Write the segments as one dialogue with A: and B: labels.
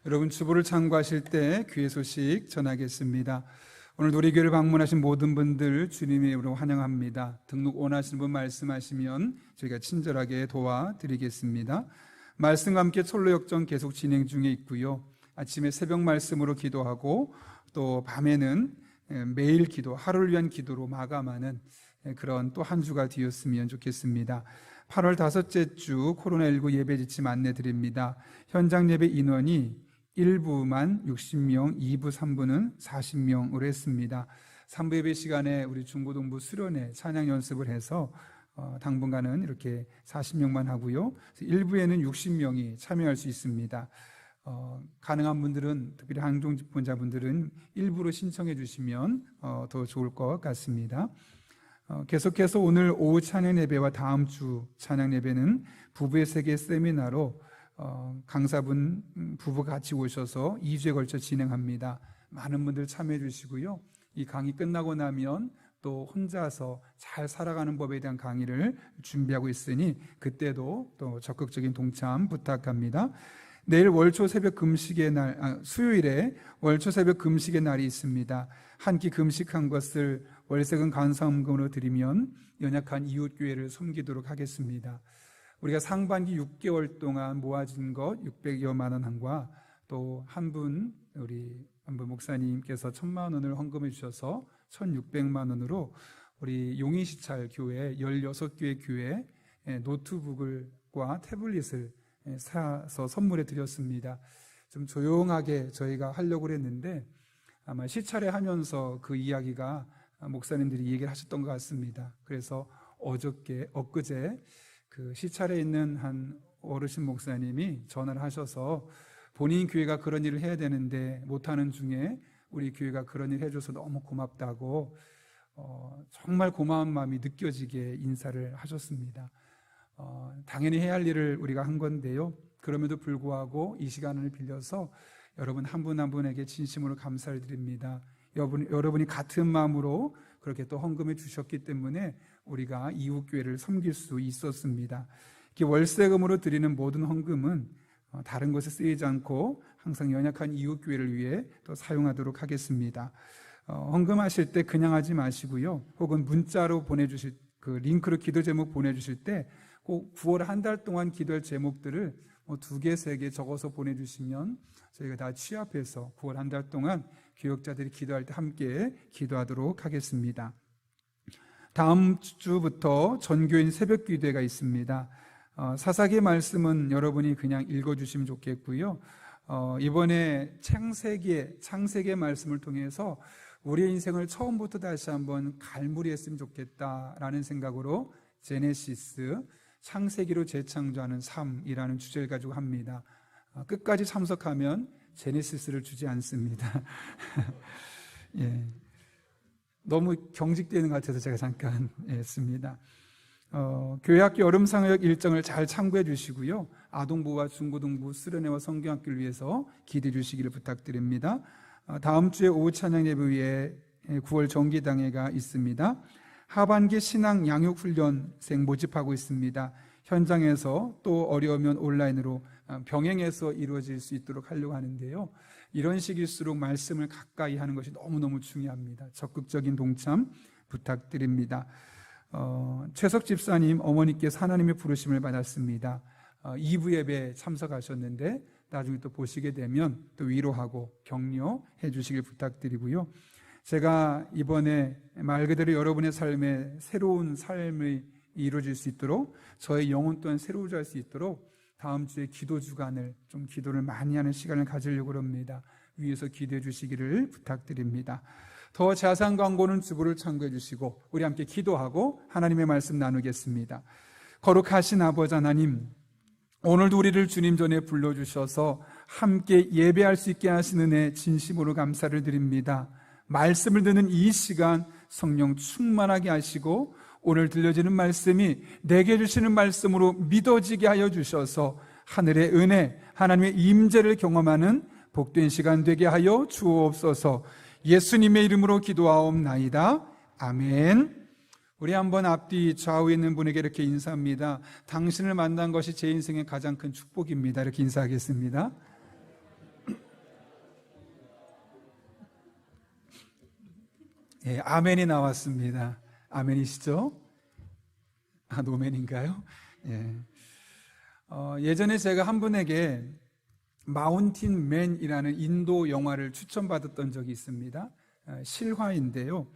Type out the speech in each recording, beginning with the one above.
A: 여러분 주보를 참고하실 때 귀의 소식 전하겠습니다. 오늘 우리 교회를 방문하신 모든 분들 주님의 이름으로 환영합니다. 등록 원하시는 분 말씀하시면 저희가 친절하게 도와드리겠습니다. 말씀과 함께 철로 역정 계속 진행 중에 있고요. 아침에 새벽 말씀으로 기도하고 또 밤에는 매일 기도, 하루를 위한 기도로 마감하는 그런 또 한 주가 되었으면 좋겠습니다. 8월 다섯째 주 코로나19 예배 지침 안내 드립니다. 현장 예배 인원이 1부만 60명, 2부, 3부는 40명으로 했습니다. 3부 예배 시간에 우리 중고등부 수련회 찬양 연습을 해서 당분간은 이렇게 40명만 하고요. 1부에는 60명이 참여할 수 있습니다. 가능한 분들은, 특별히 항종 집권자분들은 1부로 신청해 주시면 더 좋을 것 같습니다. 계속해서 오늘 오후 찬양 예배와 다음 주 찬양 예배는 부부의 세계 세미나로 강사분 부부가 같이 오셔서 2주에 걸쳐 진행합니다. 많은 분들 참여해 주시고요. 이 강의 끝나고 나면 또 혼자서 잘 살아가는 법에 대한 강의를 준비하고 있으니 그때도 또 적극적인 동참 부탁합니다. 내일 월초 새벽 금식의 날, 수요일에 월초 새벽 금식의 날이 있습니다. 한 끼 금식한 것을 월세금 감사헌금으로 드리면 연약한 이웃교회를 섬기도록 하겠습니다. 우리가 상반기 6개월 동안 모아진 것 600여만 원과 또 우리 한 분 목사님께서 1,000만 원을 헌금해 주셔서 1,600만 원으로 우리 용인시찰 교회 16교회 교회 노트북과 태블릿을 사서 선물해 드렸습니다. 좀 조용하게 저희가 하려고 했는데 아마 시찰회 하면서 그 이야기가 목사님들이 얘기를 하셨던 것 같습니다. 그래서 엊그제 그 시찰에 있는 한 어르신 목사님이 전화를 하셔서 본인 교회가 그런 일을 해야 되는데 못하는 중에 우리 교회가 그런 일 해줘서 너무 고맙다고 정말 고마운 마음이 느껴지게 인사를 하셨습니다. 당연히 해야 할 일을 우리가 한 건데요. 그럼에도 불구하고 이 시간을 빌려서 여러분 한 분 한 분에게 진심으로 감사를 드립니다. 여러분이 같은 마음으로 그렇게 또 헌금해 주셨기 때문에 우리가 이웃교회를 섬길 수 있었습니다. 월세금으로 드리는 모든 헌금은 다른 곳에 쓰이지 않고 항상 연약한 이웃교회를 위해 또 사용하도록 하겠습니다. 헌금하실 때 그냥 하지 마시고요. 혹은 문자로 보내주실 그 링크로 기도 제목 보내주실 때 꼭 9월 한 달 동안 기도할 제목들을 2개, 3개 적어서 보내주시면 저희가 다 취합해서 9월 한 달 동안 교역자들이 기도할 때 함께 기도하도록 하겠습니다. 다음 주부터 전교인 새벽 기도회가 있습니다. 사사기 말씀은 여러분이 그냥 읽어주시면 좋겠고요. 이번에 창세기의 말씀을 통해서 우리의 인생을 처음부터 다시 한번 갈무리했으면 좋겠다라는 생각으로 제네시스, 창세기로 재창조하는 삶이라는 주제를 가지고 합니다. 끝까지 참석하면 제네시스를 주지 않습니다. 예. 너무 경직되는 것 같아서 제가 잠깐 했습니다. 교회학교 여름상역 일정을 잘 참고해 주시고요. 아동부와 중고등부 수련회와 성경학교를 위해서 기도해 주시기를 부탁드립니다. 다음 주에 오후 찬양 예배에 9월 정기당회가 있습니다. 하반기 신앙 양육훈련생 모집하고 있습니다. 현장에서 또 어려우면 온라인으로 병행해서 이루어질 수 있도록 하려고 하는데요. 이런 시기일수록 말씀을 가까이 하는 것이 너무너무 중요합니다. 적극적인 동참 부탁드립니다. 최석 집사님 어머니께서 하나님의 부르심을 받았습니다. 2부 예배에 참석하셨는데 나중에 또 보시게 되면 또 위로하고 격려해 주시길 부탁드리고요. 제가 이번에 말 그대로 여러분의 삶에 새로운 삶이 이루어질 수 있도록 저의 영혼 또한 새로워져 할 수 있도록 다음 주에 기도 주간을 좀 기도를 많이 하는 시간을 가지려고 합니다. 위에서 기도해 주시기를 부탁드립니다. 더 자세한 광고는 주보를 참고해 주시고 우리 함께 기도하고 하나님의 말씀 나누겠습니다. 거룩하신 아버지 하나님, 오늘도 우리를 주님 전에 불러주셔서 함께 예배할 수 있게 하시는 애 진심으로 감사를 드립니다. 말씀을 듣는 이 시간 성령 충만하게 하시고 오늘 들려지는 말씀이 내게 주시는 말씀으로 믿어지게 하여 주셔서 하늘의 은혜, 하나님의 임재를 경험하는 복된 시간 되게 하여 주옵소서. 예수님의 이름으로 기도하옵나이다. 아멘. 우리 한번 앞뒤 좌우에 있는 분에게 이렇게 인사합니다. 당신을 만난 것이 제 인생의 가장 큰 축복입니다. 이렇게 인사하겠습니다. 예, 아멘이 나왔습니다. 아멘이시죠? 노멘인가요? 예. 예전에 제가 한 분에게 마운틴 맨이라는 인도 영화를 추천받았던 적이 있습니다. 실화인데요.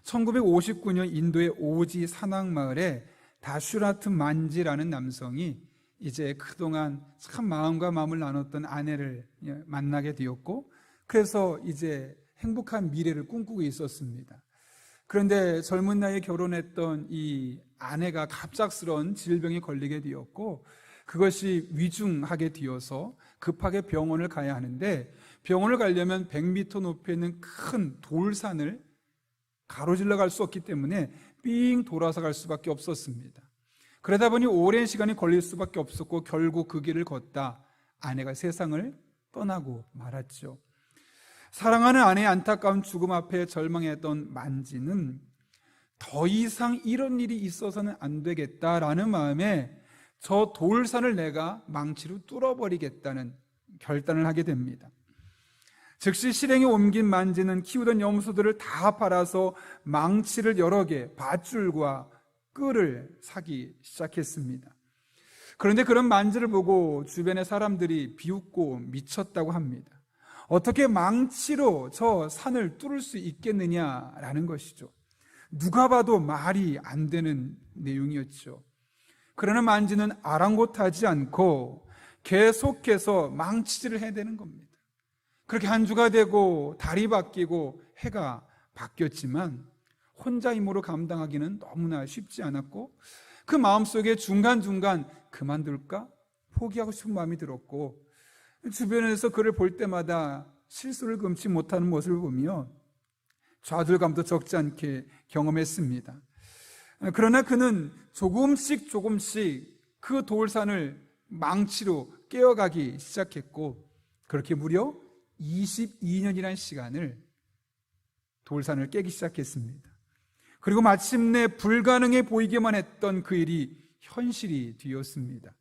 A: 1959년 인도의 오지 산악마을에 다슈라트 만지라는 남성이 이제 그동안 참 마음과 마음을 나눴던 아내를 만나게 되었고, 그래서 이제 행복한 미래를 꿈꾸고 있었습니다. 그런데 젊은 나이에 결혼했던 이 아내가 갑작스러운 질병에 걸리게 되었고, 그것이 위중하게 되어서 급하게 병원을 가야 하는데, 병원을 가려면 100m 높이에 있는 큰 돌산을 가로질러 갈 수 없기 때문에 삥 돌아서 갈 수밖에 없었습니다. 그러다 보니 오랜 시간이 걸릴 수밖에 없었고, 결국 그 길을 걷다 아내가 세상을 떠나고 말았죠. 사랑하는 아내의 안타까운 죽음 앞에 절망했던 만지는 더 이상 이런 일이 있어서는 안 되겠다라는 마음에 저 돌산을 내가 망치로 뚫어버리겠다는 결단을 하게 됩니다. 즉시 실행에 옮긴 만지는 키우던 염소들을 다 팔아서 망치를 여러 개, 밧줄과 끈을 사기 시작했습니다. 그런데 그런 만지를 보고 주변의 사람들이 비웃고 미쳤다고 합니다. 어떻게 망치로 저 산을 뚫을 수 있겠느냐라는 것이죠. 누가 봐도 말이 안 되는 내용이었죠. 그러나 만지는 아랑곳하지 않고 계속해서 망치질을 해야 되는 겁니다. 그렇게 한 주가 되고 달이 바뀌고 해가 바뀌었지만 혼자 힘으로 감당하기는 너무나 쉽지 않았고, 그 마음속에 중간중간 그만둘까? 포기하고 싶은 마음이 들었고, 주변에서 그를 볼 때마다 실수를 금치 못하는 모습을 보며 좌절감도 적지 않게 경험했습니다. 그러나 그는 조금씩 그 돌산을 망치로 깨어가기 시작했고, 그렇게 무려 22년이라는 시간을 돌산을 깨기 시작했습니다. 그리고 마침내 불가능해 보이기만 했던 그 일이 현실이 되었습니다.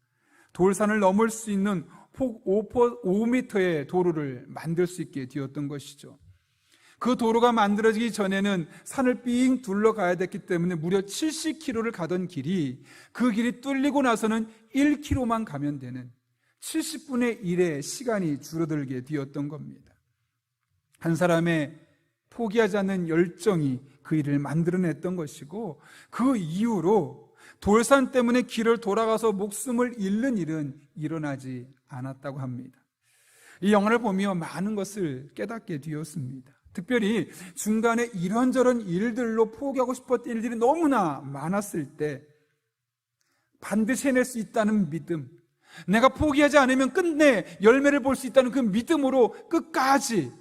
A: 돌산을 넘을 수 있는 폭 5m의 도로를 만들 수 있게 되었던 것이죠. 그 도로가 만들어지기 전에는 산을 삥 둘러가야 됐기 때문에 무려 70km를 가던 길이, 그 길이 뚫리고 나서는 1km만 가면 되는 70분의 1의 시간이 줄어들게 되었던 겁니다. 한 사람의 포기하지 않는 열정이 그 일을 만들어냈던 것이고, 그 이후로 돌산 때문에 길을 돌아가서 목숨을 잃는 일은 일어나지 않았다고 합니다. 이 영화를 보며 많은 것을 깨닫게 되었습니다. 특별히 중간에 이런저런 일들로 포기하고 싶었던 일들이 너무나 많았을 때 반드시 해낼 수 있다는 믿음, 내가 포기하지 않으면 끝내 열매를 볼 수 있다는 그 믿음으로 끝까지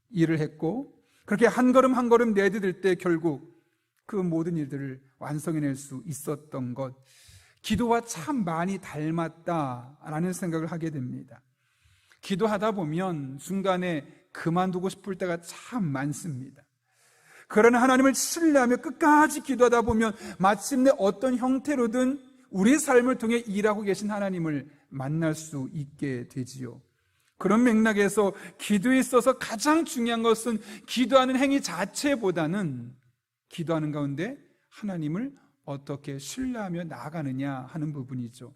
A: 일을 했고, 그렇게 한 걸음 한 걸음 내디딜 때 결국 그 모든 일들을 완성해낼 수 있었던 것, 기도와 참 많이 닮았다라는 생각을 하게 됩니다. 기도하다 보면 중간에 그만두고 싶을 때가 참 많습니다. 그러나 하나님을 신뢰하며 끝까지 기도하다 보면 마침내 어떤 형태로든 우리 삶을 통해 일하고 계신 하나님을 만날 수 있게 되지요. 그런 맥락에서 기도에 있어서 가장 중요한 것은 기도하는 행위 자체보다는 기도하는 가운데 하나님을 어떻게 신뢰하며 나아가느냐 하는 부분이죠.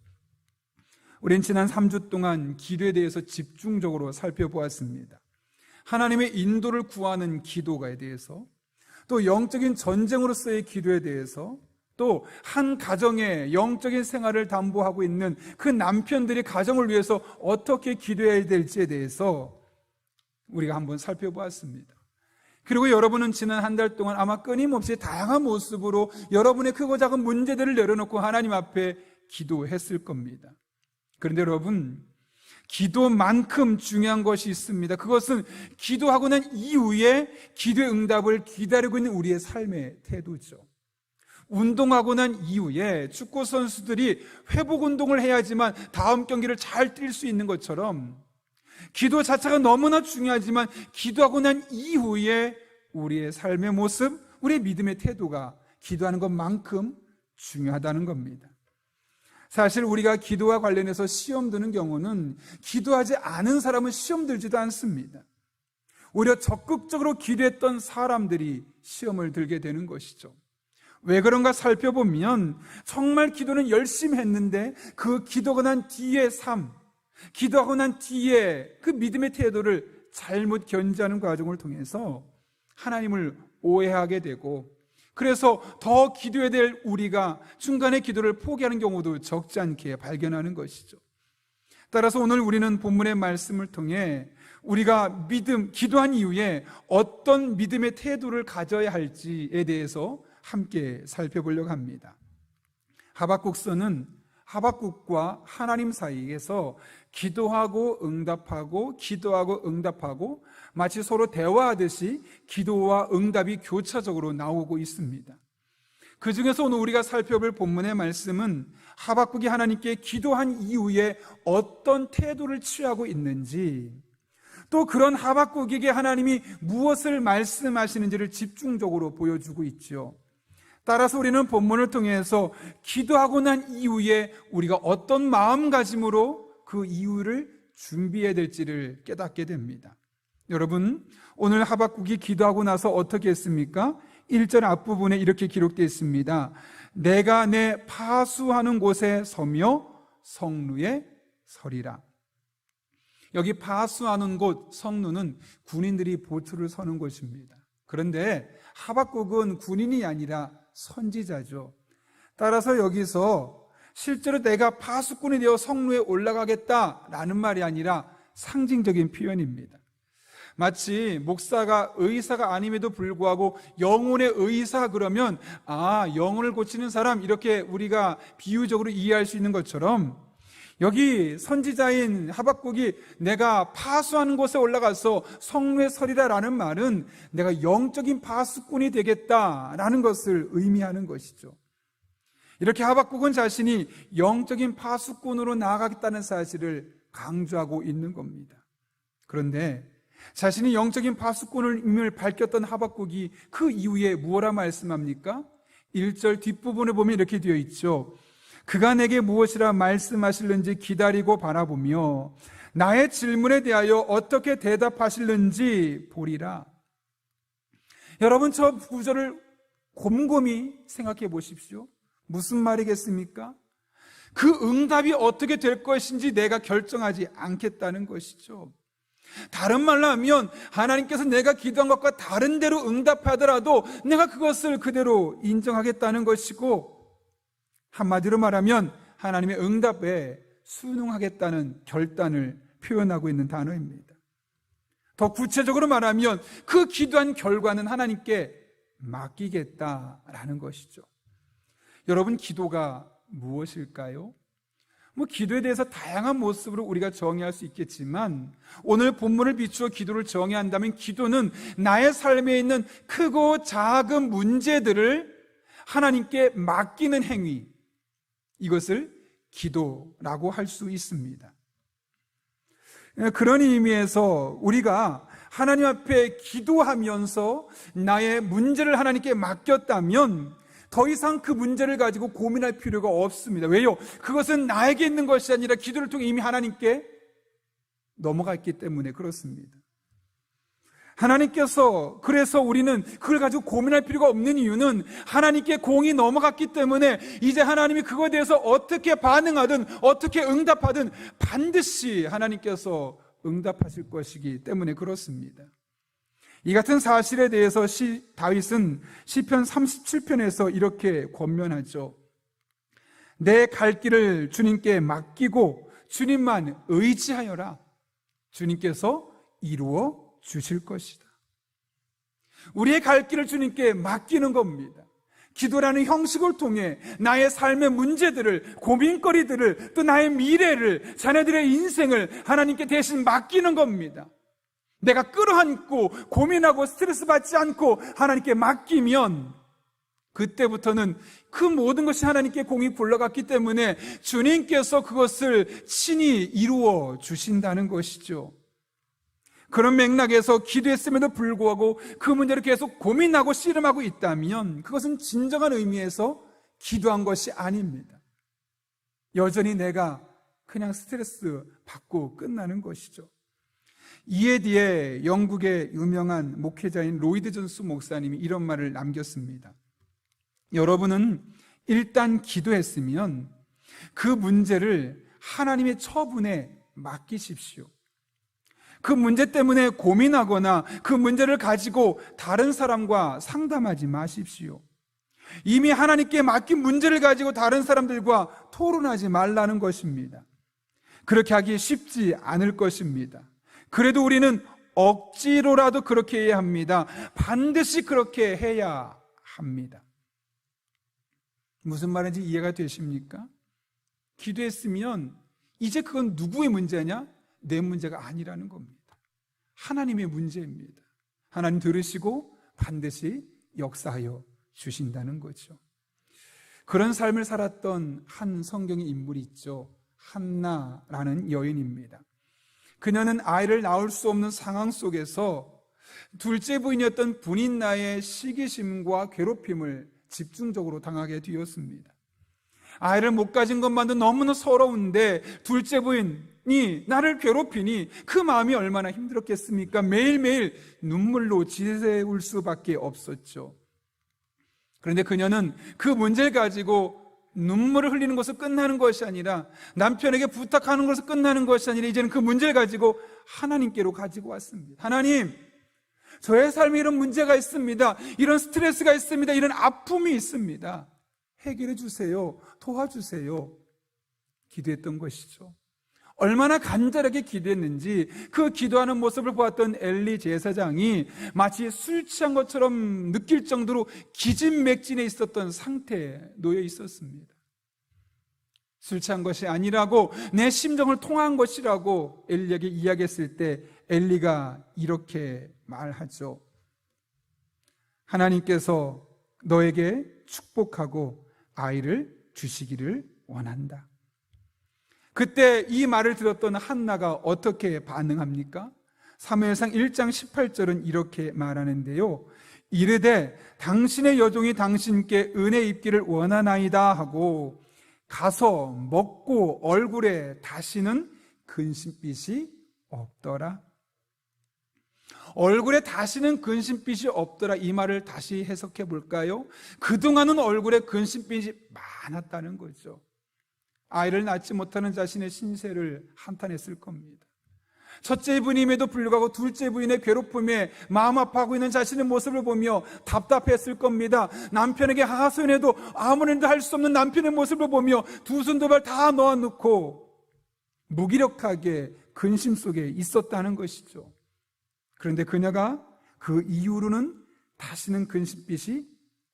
A: 우린 지난 3주 동안 기도에 대해서 집중적으로 살펴보았습니다. 하나님의 인도를 구하는 기도에 대해서, 또 영적인 전쟁으로서의 기도에 대해서, 또 한 가정의 영적인 생활을 담보하고 있는 그 남편들이 가정을 위해서 어떻게 기도해야 될지에 대해서 우리가 한번 살펴보았습니다. 그리고 여러분은 지난 한 달 동안 아마 끊임없이 다양한 모습으로 여러분의 크고 작은 문제들을 내려놓고 하나님 앞에 기도했을 겁니다. 그런데 여러분, 기도만큼 중요한 것이 있습니다. 그것은 기도하고 난 이후에 기도의 응답을 기다리고 있는 우리의 삶의 태도죠. 운동하고 난 이후에 축구 선수들이 회복 운동을 해야지만 다음 경기를 잘 뛸 수 있는 것처럼, 기도 자체가 너무나 중요하지만 기도하고 난 이후에 우리의 삶의 모습, 우리의 믿음의 태도가 기도하는 것만큼 중요하다는 겁니다. 사실 우리가 기도와 관련해서 시험 드는 경우는 기도하지 않은 사람은 시험 들지도 않습니다. 오히려 적극적으로 기도했던 사람들이 시험을 들게 되는 것이죠. 왜 그런가 살펴보면 정말 기도는 열심히 했는데 그 기도가 난 뒤의 삶, 기도하고 난 뒤에 그 믿음의 태도를 잘못 견지하는 과정을 통해서 하나님을 오해하게 되고, 그래서 더 기도해야 될 우리가 중간에 기도를 포기하는 경우도 적지 않게 발견하는 것이죠. 따라서 오늘 우리는 본문의 말씀을 통해 우리가 기도한 이후에 어떤 믿음의 태도를 가져야 할지에 대해서 함께 살펴보려고 합니다. 하박국서는 하박국과 하나님 사이에서 기도하고 응답하고 기도하고 응답하고 마치 서로 대화하듯이 기도와 응답이 교차적으로 나오고 있습니다. 그 중에서 오늘 우리가 살펴볼 본문의 말씀은 하박국이 하나님께 기도한 이후에 어떤 태도를 취하고 있는지, 또 그런 하박국에게 하나님이 무엇을 말씀하시는지를 집중적으로 보여주고 있죠. 따라서 우리는 본문을 통해서 기도하고 난 이후에 우리가 어떤 마음가짐으로 그 이유를 준비해야 될지를 깨닫게 됩니다. 여러분, 오늘 하박국이 기도하고 나서 어떻게 했습니까? 1절 앞부분에 이렇게 기록되어 있습니다. 내가 내 파수하는 곳에 서며 성루에 서리라. 여기 파수하는 곳, 성루는 군인들이 보트를 서는 곳입니다. 그런데 하박국은 군인이 아니라 선지자죠. 따라서 여기서 실제로 내가 파수꾼이 되어 성루에 올라가겠다라는 말이 아니라 상징적인 표현입니다. 마치 목사가 의사가 아님에도 불구하고 영혼의 의사 그러면 영혼을 고치는 사람, 이렇게 우리가 비유적으로 이해할 수 있는 것처럼 여기 선지자인 하박국이 내가 파수하는 곳에 올라가서 성루에 서리라라는 말은 내가 영적인 파수꾼이 되겠다라는 것을 의미하는 것이죠. 이렇게 하박국은 자신이 영적인 파수꾼으로 나아가겠다는 사실을 강조하고 있는 겁니다. 그런데 자신이 영적인 파수꾼임을 밝혔던 하박국이 그 이후에 무엇라 말씀합니까? 1절 뒷부분에 보면 이렇게 되어 있죠. 그가 내게 무엇이라 말씀하실는지 기다리고 바라보며 나의 질문에 대하여 어떻게 대답하실는지 보리라. 여러분, 저 구절을 곰곰이 생각해 보십시오. 무슨 말이겠습니까? 그 응답이 어떻게 될 것인지 내가 결정하지 않겠다는 것이죠. 다른 말로 하면 하나님께서 내가 기도한 것과 다른 대로 응답하더라도 내가 그것을 그대로 인정하겠다는 것이고, 한마디로 말하면 하나님의 응답에 순응하겠다는 결단을 표현하고 있는 단어입니다. 더 구체적으로 말하면 그 기도한 결과는 하나님께 맡기겠다라는 것이죠. 여러분, 기도가 무엇일까요? 기도에 대해서 다양한 모습으로 우리가 정의할 수 있겠지만 오늘 본문을 비추어 기도를 정의한다면 기도는 나의 삶에 있는 크고 작은 문제들을 하나님께 맡기는 행위, 이것을 기도라고 할 수 있습니다. 그런 의미에서 우리가 하나님 앞에 기도하면서 나의 문제를 하나님께 맡겼다면 더 이상 그 문제를 가지고 고민할 필요가 없습니다. 왜요? 그것은 나에게 있는 것이 아니라 기도를 통해 이미 하나님께 넘어갔기 때문에 그렇습니다. 하나님께서, 그래서 우리는 그걸 가지고 고민할 필요가 없는 이유는 하나님께 공이 넘어갔기 때문에 이제 하나님이 그거에 대해서 어떻게 반응하든 어떻게 응답하든 반드시 하나님께서 응답하실 것이기 때문에 그렇습니다. 이 같은 사실에 대해서 다윗은 시편 37편에서 이렇게 권면하죠. 내 갈 길을 주님께 맡기고 주님만 의지하여라. 주님께서 이루어 주실 것이다. 우리의 갈 길을 주님께 맡기는 겁니다. 기도라는 형식을 통해 나의 삶의 문제들을, 고민거리들을, 또 나의 미래를, 자녀들의 인생을 하나님께 대신 맡기는 겁니다. 내가 끌어안고 고민하고 스트레스 받지 않고 하나님께 맡기면 그때부터는 그 모든 것이 하나님께 공이 굴러갔기 때문에 주님께서 그것을 친히 이루어 주신다는 것이죠. 그런 맥락에서 기도했음에도 불구하고 그 문제를 계속 고민하고 씨름하고 있다면 그것은 진정한 의미에서 기도한 것이 아닙니다. 여전히 내가 그냥 스트레스 받고 끝나는 것이죠. 이에 뒤에 영국의 유명한 목회자인 로이드 존스 목사님이 이런 말을 남겼습니다. 여러분은 일단 기도했으면 그 문제를 하나님의 처분에 맡기십시오. 그 문제 때문에 고민하거나 그 문제를 가지고 다른 사람과 상담하지 마십시오. 이미 하나님께 맡긴 문제를 가지고 다른 사람들과 토론하지 말라는 것입니다. 그렇게 하기 쉽지 않을 것입니다. 그래도 우리는 억지로라도 그렇게 해야 합니다. 반드시 그렇게 해야 합니다. 무슨 말인지 이해가 되십니까? 기도했으면 이제 그건 누구의 문제냐? 내 문제가 아니라는 겁니다. 하나님의 문제입니다. 하나님 들으시고 반드시 역사하여 주신다는 거죠. 그런 삶을 살았던 한 성경의 인물이 있죠. 한나라는 여인입니다. 그녀는 아이를 낳을 수 없는 상황 속에서 둘째 부인이었던 분인나의 시기심과 괴롭힘을 집중적으로 당하게 되었습니다. 아이를 못 가진 것만도 너무나 서러운데 둘째 부인이 나를 괴롭히니 그 마음이 얼마나 힘들었겠습니까? 매일매일 눈물로 지새울 수밖에 없었죠. 그런데 그녀는 그 문제를 가지고 눈물을 흘리는 것으로 끝나는 것이 아니라, 남편에게 부탁하는 것으로 끝나는 것이 아니라, 이제는 그 문제를 가지고 하나님께로 가지고 왔습니다. 하나님, 저의 삶에 이런 문제가 있습니다. 이런 스트레스가 있습니다. 이런 아픔이 있습니다. 해결해 주세요. 도와주세요. 기도했던 것이죠. 얼마나 간절하게 기도했는지 그 기도하는 모습을 보았던 엘리 제사장이 마치 술 취한 것처럼 느낄 정도로 기진맥진해 있었던 상태에 놓여 있었습니다. 술 취한 것이 아니라고, 내 심정을 통한 것이라고 엘리에게 이야기했을 때 엘리가 이렇게 말하죠. 하나님께서 너에게 축복하고 아이를 주시기를 원한다. 그때 이 말을 들었던 한나가 어떻게 반응합니까? 사무엘상 1장 18절은 이렇게 말하는데요. 이르되 당신의 여종이 당신께 은혜 입기를 원하나이다 하고 가서 먹고 얼굴에 다시는 근심빛이 없더라. 얼굴에 다시는 근심빛이 없더라, 이 말을 다시 해석해 볼까요? 그동안은 얼굴에 근심빛이 많았다는 거죠. 아이를 낳지 못하는 자신의 신세를 한탄했을 겁니다. 첫째 부인임에도 불구하고 둘째 부인의 괴롭힘에 마음 아파하고 있는 자신의 모습을 보며 답답했을 겁니다. 남편에게 하소연해도 아무런 일도 할 수 없는 남편의 모습을 보며 두 손 두 발 다 놓아놓고 무기력하게 근심 속에 있었다는 것이죠. 그런데 그녀가 그 이후로는 다시는 근심빛이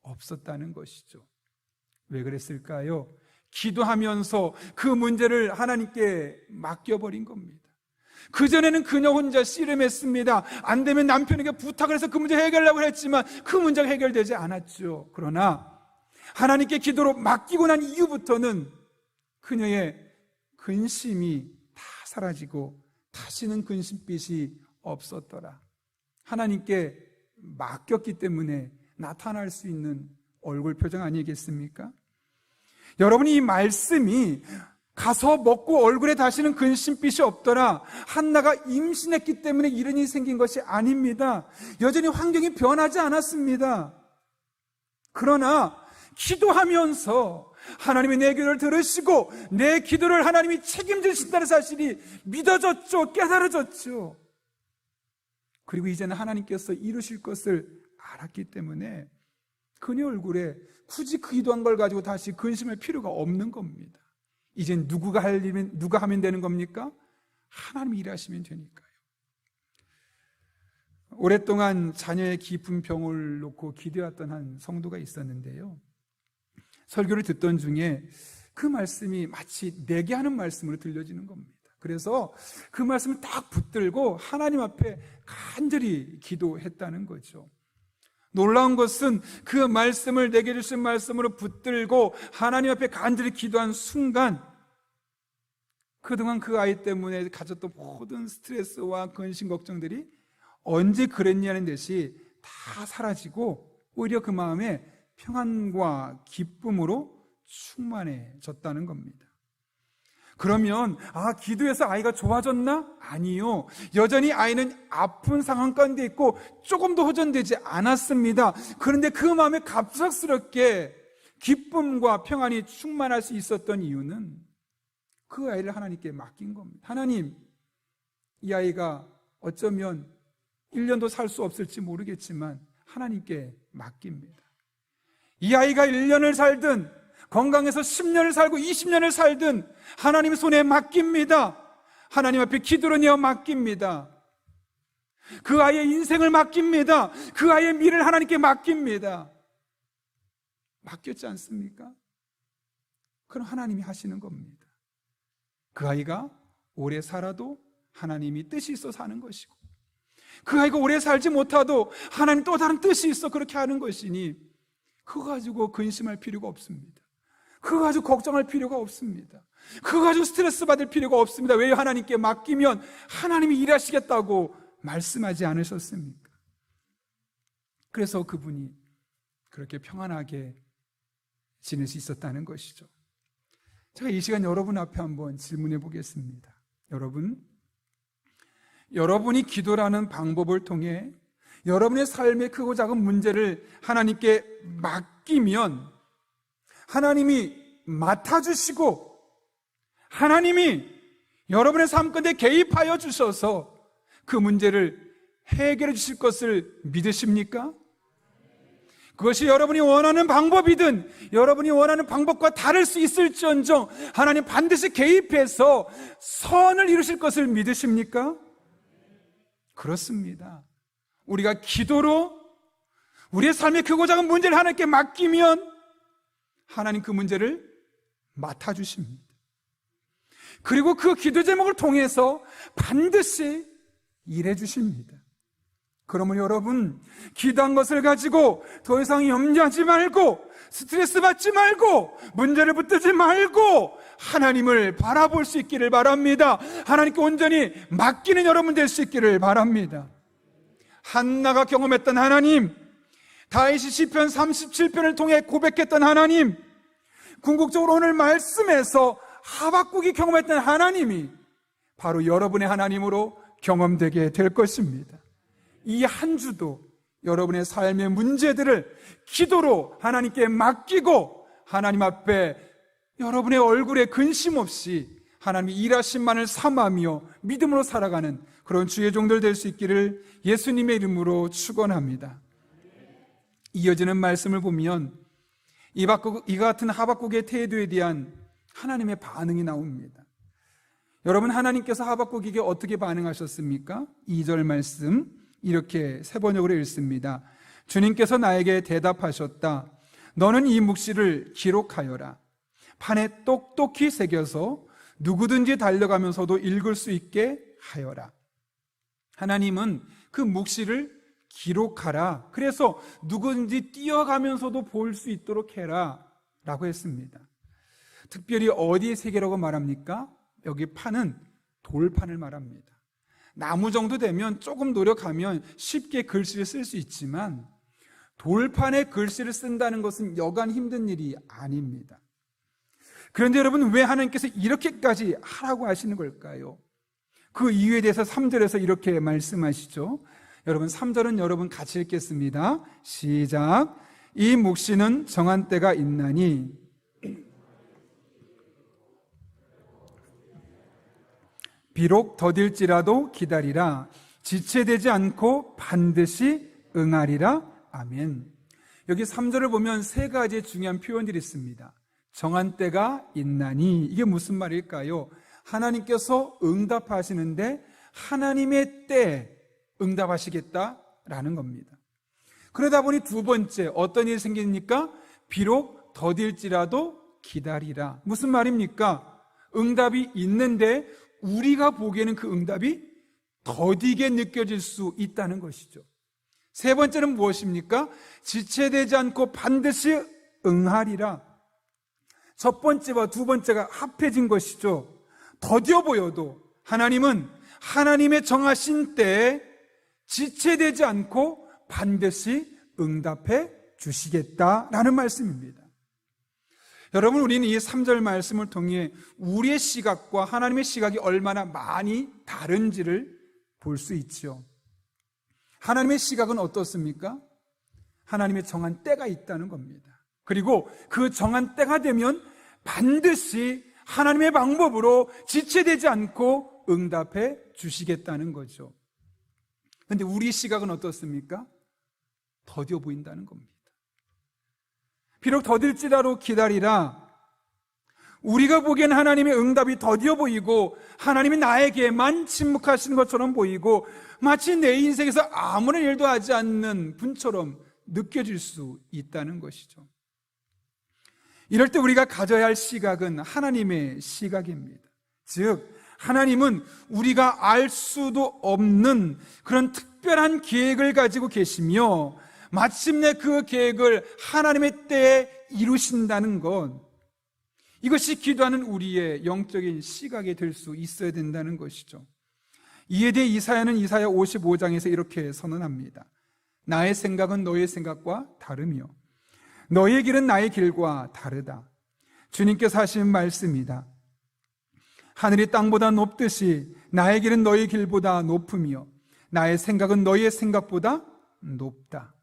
A: 없었다는 것이죠. 왜 그랬을까요? 기도하면서 그 문제를 하나님께 맡겨버린 겁니다. 그전에는 그녀 혼자 씨름했습니다. 안 되면 남편에게 부탁을 해서 그 문제 해결하려고 했지만 그 문제가 해결되지 않았죠. 그러나 하나님께 기도로 맡기고 난 이후부터는 그녀의 근심이 다 사라지고 다시는 근심빛이 없었더라. 하나님께 맡겼기 때문에 나타날 수 있는 얼굴 표정 아니겠습니까? 여러분, 이 말씀이 가서 먹고 얼굴에 다시는 근심빛이 없더라, 한나가 임신했기 때문에 이런 일이 생긴 것이 아닙니다. 여전히 환경이 변하지 않았습니다. 그러나 기도하면서 하나님이 내 기도를 들으시고 내 기도를 하나님이 책임지신다는 사실이 믿어졌죠. 깨달아졌죠. 그리고 이제는 하나님께서 이루실 것을 알았기 때문에 그녀 얼굴에 굳이 그 기도한 걸 가지고 다시 근심할 필요가 없는 겁니다. 이젠 누가 하면 되는 겁니까? 하나님이 일하시면 되니까요. 오랫동안 자녀의 깊은 병을 놓고 기도했던 한 성도가 있었는데요, 설교를 듣던 중에 그 말씀이 마치 내게 하는 말씀으로 들려지는 겁니다. 그래서 그 말씀을 딱 붙들고 하나님 앞에 간절히 기도했다는 거죠. 놀라운 것은 그 말씀을, 내게 주신 말씀으로 붙들고 하나님 앞에 간절히 기도한 순간, 그동안 그 아이 때문에 가졌던 모든 스트레스와 근심 걱정들이 언제 그랬냐는 듯이 다 사라지고 오히려 그 마음에 평안과 기쁨으로 충만해졌다는 겁니다. 그러면 기도해서 아이가 좋아졌나? 아니요. 여전히 아이는 아픈 상황 가운데 있고 조금도 호전되지 않았습니다. 그런데 그 마음에 갑작스럽게 기쁨과 평안이 충만할 수 있었던 이유는 그 아이를 하나님께 맡긴 겁니다. 하나님, 이 아이가 어쩌면 1년도 살 수 없을지 모르겠지만 하나님께 맡깁니다. 이 아이가 1년을 살든 건강해서 10년을 살고 20년을 살든 하나님 손에 맡깁니다. 하나님 앞에 기도로 내어 맡깁니다. 그 아이의 인생을 맡깁니다. 그 아이의 미래를 하나님께 맡깁니다. 맡겼지 않습니까? 그럼 하나님이 하시는 겁니다. 그 아이가 오래 살아도 하나님이 뜻이 있어 사는 것이고, 그 아이가 오래 살지 못하도 하나님 또 다른 뜻이 있어 그렇게 하는 것이니 그거 가지고 근심할 필요가 없습니다. 그거 가지고 걱정할 필요가 없습니다. 그거 가지고 스트레스 받을 필요가 없습니다. 왜 하나님께 맡기면 하나님이 일하시겠다고 말씀하지 않으셨습니까? 그래서 그분이 그렇게 평안하게 지낼 수 있었다는 것이죠. 제가 이 시간 여러분 앞에 한번 질문해 보겠습니다. 여러분이 기도라는 방법을 통해 여러분의 삶의 크고 작은 문제를 하나님께 맡기면 하나님이 맡아주시고 하나님이 여러분의 삶 가운데 개입하여 주셔서 그 문제를 해결해 주실 것을 믿으십니까? 그것이 여러분이 원하는 방법이든 여러분이 원하는 방법과 다를 수 있을지언정 하나님 반드시 개입해서 선을 이루실 것을 믿으십니까? 그렇습니다. 우리가 기도로 우리의 삶의 크고 작은 문제를 하나님께 맡기면 하나님 그 문제를 맡아주십니다. 그리고 그 기도 제목을 통해서 반드시 일해주십니다. 그러면 여러분, 기도한 것을 가지고 더 이상 염려하지 말고 스트레스 받지 말고 문제를 붙들지 말고 하나님을 바라볼 수 있기를 바랍니다. 하나님께 온전히 맡기는 여러분 될 수 있기를 바랍니다. 한나가 경험했던 하나님, 다윗이 시편 37편을 통해 고백했던 하나님, 궁극적으로 오늘 말씀에서 하박국이 경험했던 하나님이 바로 여러분의 하나님으로 경험되게 될 것입니다. 이 한 주도 여러분의 삶의 문제들을 기도로 하나님께 맡기고 하나님 앞에 여러분의 얼굴에 근심 없이 하나님이 일하신만을 삼으며 믿음으로 살아가는 그런 주의 종들 될 수 있기를 예수님의 이름으로 축원합니다. 이어지는 말씀을 보면 이 같은 하박국의 태도에 대한 하나님의 반응이 나옵니다. 여러분, 하나님께서 하박국에게 어떻게 반응하셨습니까? 2절 말씀 이렇게 세 번역으로 읽습니다. 주님께서 나에게 대답하셨다. 너는 이 묵시를 기록하여라. 판에 똑똑히 새겨서 누구든지 달려가면서도 읽을 수 있게 하여라. 하나님은 그 묵시를 기록하라. 그래서 누구든지 뛰어가면서도 볼 수 있도록 해라 라고 했습니다. 특별히 어디에 새기라고 말합니까? 여기 판은 돌판을 말합니다. 나무 정도 되면 조금 노력하면 쉽게 글씨를 쓸 수 있지만 돌판에 글씨를 쓴다는 것은 여간 힘든 일이 아닙니다. 그런데 여러분, 왜 하나님께서 이렇게까지 하라고 하시는 걸까요? 그 이유에 대해서 3절에서 이렇게 말씀하시죠. 여러분, 3절은 여러분 같이 읽겠습니다. 시작. 이 묵시는 정한 때가 있나니 비록 더딜지라도 기다리라. 지체되지 않고 반드시 응하리라. 아멘. 여기 3절을 보면 세 가지의 중요한 표현들이 있습니다. 정한 때가 있나니, 이게 무슨 말일까요? 하나님께서 응답하시는데 하나님의 때에 응답하시겠다라는 겁니다. 그러다 보니 두 번째, 어떤 일이 생깁니까? 비록 더딜지라도 기다리라. 무슨 말입니까? 응답이 있는데 우리가 보기에는 그 응답이 더디게 느껴질 수 있다는 것이죠. 세 번째는 무엇입니까? 지체되지 않고 반드시 응하리라. 첫 번째와 두 번째가 합해진 것이죠. 더디어 보여도 하나님은 하나님의 정하신 때에 지체되지 않고 반드시 응답해 주시겠다라는 말씀입니다. 여러분, 우리는 이 3절 말씀을 통해 우리의 시각과 하나님의 시각이 얼마나 많이 다른지를 볼 수 있죠. 하나님의 시각은 어떻습니까? 하나님의 정한 때가 있다는 겁니다. 그리고 그 정한 때가 되면 반드시 하나님의 방법으로 지체되지 않고 응답해 주시겠다는 거죠. 그런데 우리 시각은 어떻습니까? 더뎌 보인다는 겁니다. 비록 더딜지라도 기다리라. 우리가 보기엔 하나님의 응답이 더디어 보이고 하나님이 나에게만 침묵하시는 것처럼 보이고 마치 내 인생에서 아무런 일도 하지 않는 분처럼 느껴질 수 있다는 것이죠. 이럴 때 우리가 가져야 할 시각은 하나님의 시각입니다. 즉, 하나님은 우리가 알 수도 없는 그런 특별한 계획을 가지고 계시며 마침내 그 계획을 하나님의 때에 이루신다는 것, 이것이 기도하는 우리의 영적인 시각이 될 수 있어야 된다는 것이죠. 이에 대해 이사야는 이사야 55장에서 이렇게 선언합니다. 나의 생각은 너의 생각과 다르며 너의 길은 나의 길과 다르다. 주님께서 하신 말씀이다. 하늘이 땅보다 높듯이 나의 길은 너의 길보다 높으며 나의 생각은 너의 생각보다 높다.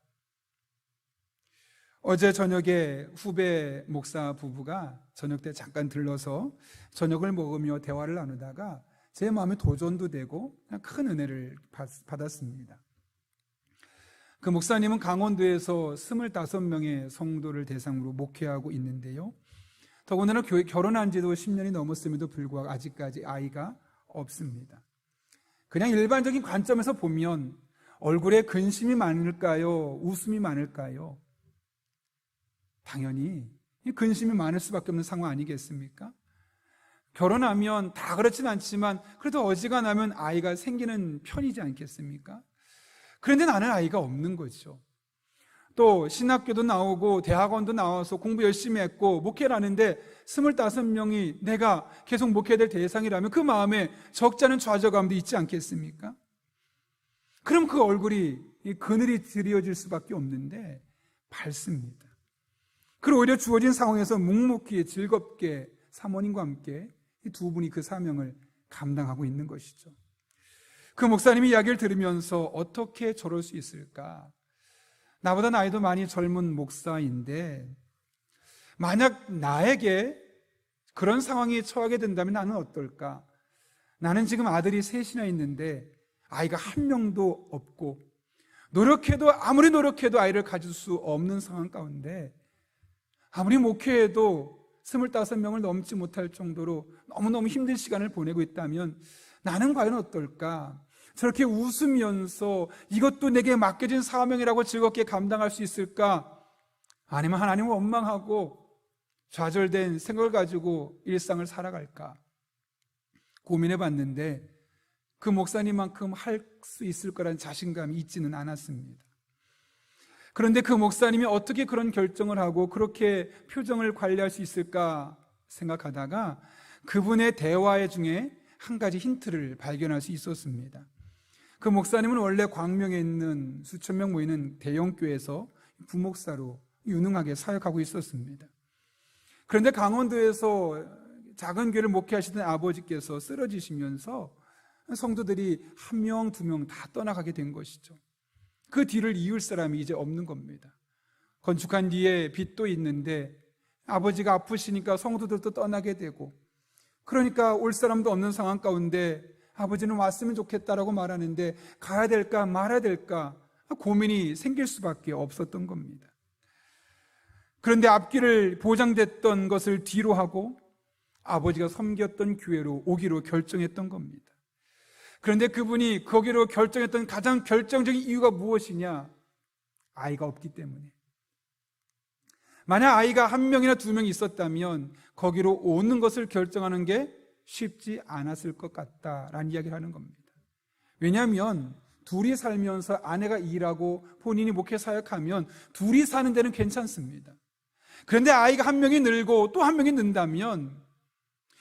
A: 어제 저녁에 후배 목사 부부가 저녁 때 잠깐 들러서 저녁을 먹으며 대화를 나누다가 제 마음에 도전도 되고 큰 은혜를 받았습니다. 그 목사님은 강원도에서 25명의 성도를 대상으로 목회하고 있는데요, 더군다나 결혼한 지도 10년이 넘었음에도 불구하고 아직까지 아이가 없습니다. 그냥 일반적인 관점에서 보면 얼굴에 근심이 많을까요? 웃음이 많을까요? 당연히 근심이 많을 수밖에 없는 상황 아니겠습니까? 결혼하면 다 그렇진 않지만 그래도 어지간하면 아이가 생기는 편이지 않겠습니까? 그런데 나는 아이가 없는 거죠. 또 신학교도 나오고 대학원도 나와서 공부 열심히 했고 목회를 하는데 25명이 내가 계속 목회될 대상이라면 그 마음에 적지 않은 좌절감도 있지 않겠습니까? 그럼 그 얼굴이 그늘이 드리워질 수밖에 없는데 밝습니다. 그리고 오히려 주어진 상황에서 묵묵히 즐겁게 사모님과 함께 이 두 분이 그 사명을 감당하고 있는 것이죠. 그 목사님이 이야기를 들으면서 어떻게 저럴 수 있을까? 나보다 나이도 많이 젊은 목사인데 만약 나에게 그런 상황에 처하게 된다면 나는 어떨까? 나는 지금 아들이 셋이나 있는데 아이가 한 명도 없고 아무리 노력해도 아이를 가질 수 없는 상황 가운데 아무리 목회해도 25명을 넘지 못할 정도로 너무너무 힘든 시간을 보내고 있다면 나는 과연 어떨까? 저렇게 웃으면서 이것도 내게 맡겨진 사명이라고 즐겁게 감당할 수 있을까? 아니면 하나님을 원망하고 좌절된 생각을 가지고 일상을 살아갈까? 고민해 봤는데 그 목사님만큼 할 수 있을 거라는 자신감이 있지는 않았습니다. 그런데 그 목사님이 어떻게 그런 결정을 하고 그렇게 표정을 관리할 수 있을까 생각하다가 그분의 대화 중에 한 가지 힌트를 발견할 수 있었습니다. 그 목사님은 원래 광명에 있는 수천 명 모이는 대형교회에서 부목사로 유능하게 사역하고 있었습니다. 그런데 강원도에서 작은 교회를 목회하시던 아버지께서 쓰러지시면서 성도들이 한 명, 두 명 다 떠나가게 된 것이죠. 그 뒤를 이을 사람이 이제 없는 겁니다. 건축한 뒤에 빚도 있는데 아버지가 아프시니까 성도들도 떠나게 되고, 그러니까 올 사람도 없는 상황 가운데 아버지는 왔으면 좋겠다라고 말하는데 가야 될까 말아야 될까 고민이 생길 수밖에 없었던 겁니다. 그런데 앞길을 보장됐던 것을 뒤로 하고 아버지가 섬겼던 교회로 오기로 결정했던 겁니다. 그런데 그분이 거기로 결정했던 가장 결정적인 이유가 무엇이냐? 아이가 없기 때문에. 만약 아이가 한 명이나 두 명 있었다면 거기로 오는 것을 결정하는 게 쉽지 않았을 것 같다라는 이야기를 하는 겁니다. 왜냐하면 둘이 살면서 아내가 일하고 본인이 목회 사역하면 둘이 사는 데는 괜찮습니다. 그런데 아이가 한 명이 늘고 또 한 명이 는다면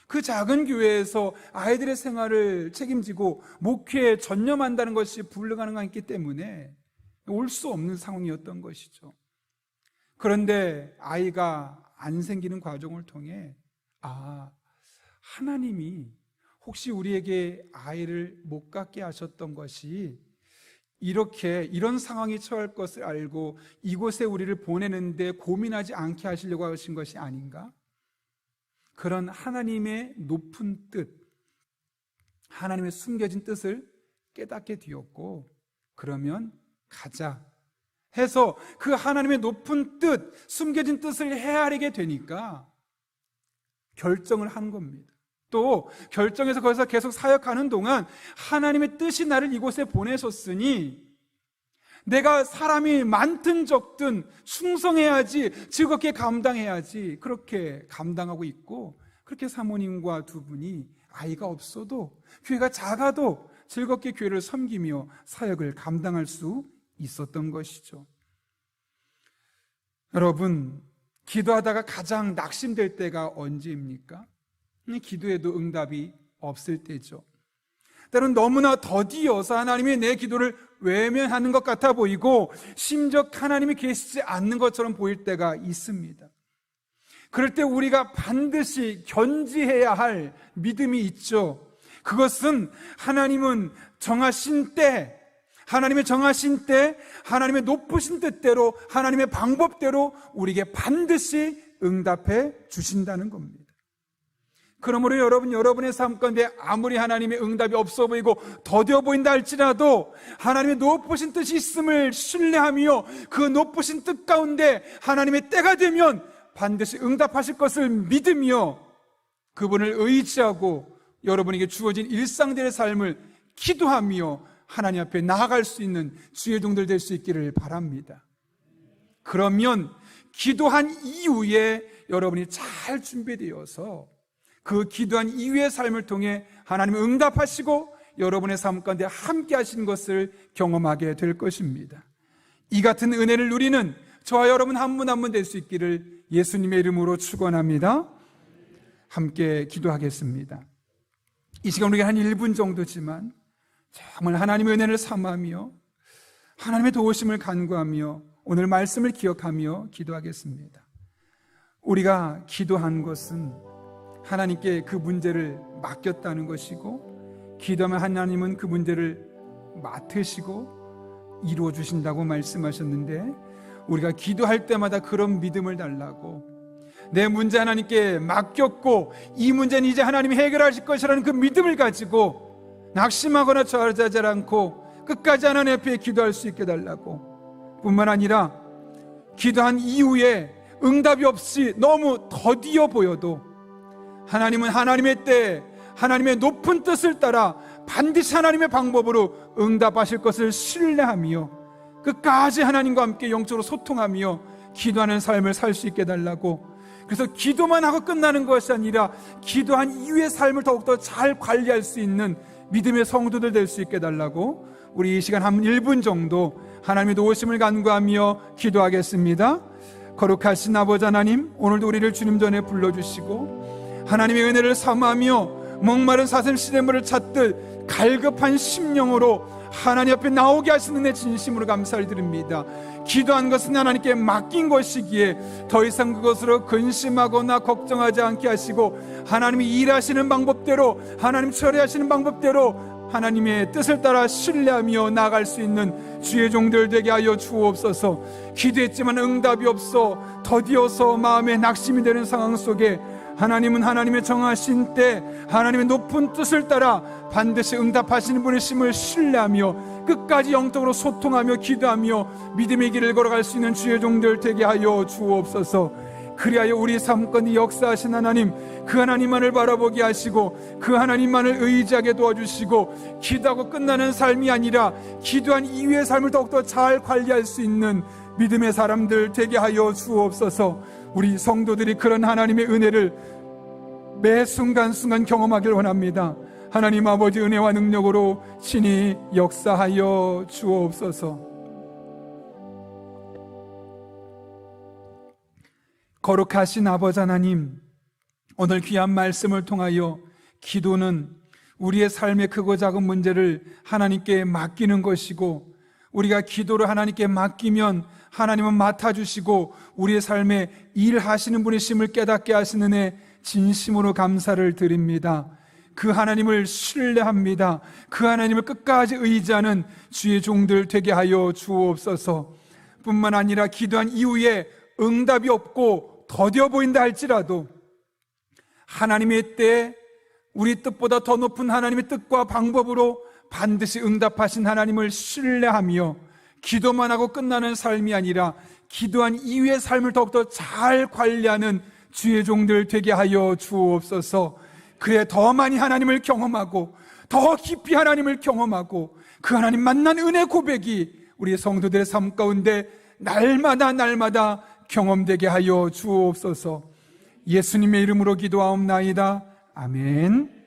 A: 그 작은 교회에서 아이들의 생활을 책임지고 목회에 전념한다는 것이 불가능하기 때문에 올 수 없는 상황이었던 것이죠. 그런데 아이가 안 생기는 과정을 통해 하나님이 혹시 우리에게 아이를 못 갖게 하셨던 것이 이런 상황이 처할 것을 알고 이곳에 우리를 보내는데 고민하지 않게 하시려고 하신 것이 아닌가? 그런 하나님의 높은 뜻, 하나님의 숨겨진 뜻을 깨닫게 되었고, 그러면 가자 해서 그 하나님의 높은 뜻, 숨겨진 뜻을 헤아리게 되니까 결정을 한 겁니다. 또 결정해서 거기서 계속 사역하는 동안 하나님의 뜻이 나를 이곳에 보내셨으니 내가 사람이 많든 적든 충성해야지, 즐겁게 감당해야지, 그렇게 감당하고 있고, 그렇게 사모님과 두 분이 아이가 없어도, 교회가 작아도 즐겁게 교회를 섬기며 사역을 감당할 수 있었던 것이죠. 여러분, 기도하다가 가장 낙심될 때가 언제입니까? 기도해도 응답이 없을 때죠. 때로는 너무나 더디어서 하나님이 내 기도를 외면하는 것 같아 보이고, 심지어 하나님이 계시지 않는 것처럼 보일 때가 있습니다. 그럴 때 우리가 반드시 견지해야 할 믿음이 있죠. 그것은 하나님은 정하신 때, 하나님의 정하신 때, 하나님의 높으신 뜻대로, 하나님의 방법대로 우리에게 반드시 응답해 주신다는 겁니다. 그러므로 여러분의 삶 가운데 아무리 하나님의 응답이 없어 보이고 더뎌 보인다 할지라도 하나님의 높으신 뜻이 있음을 신뢰하며 그 높으신 뜻 가운데 하나님의 때가 되면 반드시 응답하실 것을 믿으며 그분을 의지하고 여러분에게 주어진 일상들의 삶을 기도하며 하나님 앞에 나아갈 수 있는 주의 종들 될 수 있기를 바랍니다. 그러면 기도한 이후에 여러분이 잘 준비되어서 그 기도한 이후의 삶을 통해 하나님은 응답하시고 여러분의 삶 가운데 함께 하시는 것을 경험하게 될 것입니다. 이 같은 은혜를 누리는 저와 여러분 한 분 한 분 될 수 있기를 예수님의 이름으로 축원합니다. 함께 기도하겠습니다. 이 시간 우리가 한 1분 정도지만 정말 하나님의 은혜를 삼으며 하나님의 도우심을 간구하며 오늘 말씀을 기억하며 기도하겠습니다. 우리가 기도한 것은 하나님께 그 문제를 맡겼다는 것이고, 기도하면 하나님은 그 문제를 맡으시고 이루어 주신다고 말씀하셨는데, 우리가 기도할 때마다 그런 믿음을 달라고, 내 문제 하나님께 맡겼고 이 문제는 이제 하나님이 해결하실 것이라는 그 믿음을 가지고 낙심하거나 좌절하지 않고 끝까지 하나님 앞에 기도할 수 있게 달라고, 뿐만 아니라 기도한 이후에 응답이 없이 너무 더디어 보여도 하나님은 하나님의 때, 하나님의 높은 뜻을 따라 반드시 하나님의 방법으로 응답하실 것을 신뢰하며 끝까지 하나님과 함께 영적으로 소통하며 기도하는 삶을 살 수 있게 달라고, 그래서 기도만 하고 끝나는 것이 아니라 기도한 이후의 삶을 더욱더 잘 관리할 수 있는 믿음의 성도들 될 수 있게 달라고, 우리 이 시간 한 1분 정도 하나님의 도우심을 간구하며 기도하겠습니다. 거룩하신 아버지 하나님, 오늘도 우리를 주님 전에 불러주시고 하나님의 은혜를 삼으며 목마른 사슴 시냇물을 찾듯 갈급한 심령으로 하나님 앞에 나오게 하시는 내 진심으로 감사를 드립니다. 기도한 것은 하나님께 맡긴 것이기에 더 이상 그것으로 근심하거나 걱정하지 않게 하시고 하나님이 일하시는 방법대로, 하나님 처리하시는 방법대로 하나님의 뜻을 따라 신뢰하며 나아갈 수 있는 주의 종들 되게 하여 주옵소서. 기도했지만 응답이 없어 더디어서 마음에 낙심이 되는 상황 속에 하나님은 하나님의 정하신 때 하나님의 높은 뜻을 따라 반드시 응답하시는 분이심을 신뢰하며 끝까지 영적으로 소통하며 기도하며 믿음의 길을 걸어갈 수 있는 주의 종들 되게 하여 주옵소서. 그리하여 우리 삶 가운데 역사하신 하나님, 그 하나님만을 바라보게 하시고 그 하나님만을 의지하게 도와주시고, 기도하고 끝나는 삶이 아니라 기도한 이후의 삶을 더욱더 잘 관리할 수 있는 믿음의 사람들 되게 하여 주옵소서. 우리 성도들이 그런 하나님의 은혜를 매 순간순간 경험하길 원합니다. 하나님 아버지 은혜와 능력으로 친히 역사하여 주옵소서. 거룩하신 아버지 하나님, 오늘 귀한 말씀을 통하여 기도는 우리의 삶의 크고 작은 문제를 하나님께 맡기는 것이고, 우리가 기도를 하나님께 맡기면 하나님은 맡아주시고 우리의 삶에 일하시는 분이심을 깨닫게 하시는 애 진심으로 감사를 드립니다. 그 하나님을 신뢰합니다. 그 하나님을 끝까지 의지하는 주의 종들 되게 하여 주옵소서. 뿐만 아니라 기도한 이후에 응답이 없고 더뎌 보인다 할지라도 하나님의 때에 우리 뜻보다 더 높은 하나님의 뜻과 방법으로 반드시 응답하신 하나님을 신뢰하며 기도만 하고 끝나는 삶이 아니라 기도한 이후의 삶을 더욱더 잘 관리하는 주의 종들 되게 하여 주옵소서. 그래 더 많이 하나님을 경험하고 더 깊이 하나님을 경험하고 그 하나님 만난 은혜 고백이 우리 성도들의 삶 가운데 날마다 경험되게 하여 주옵소서. 예수님의 이름으로 기도하옵나이다. 아멘.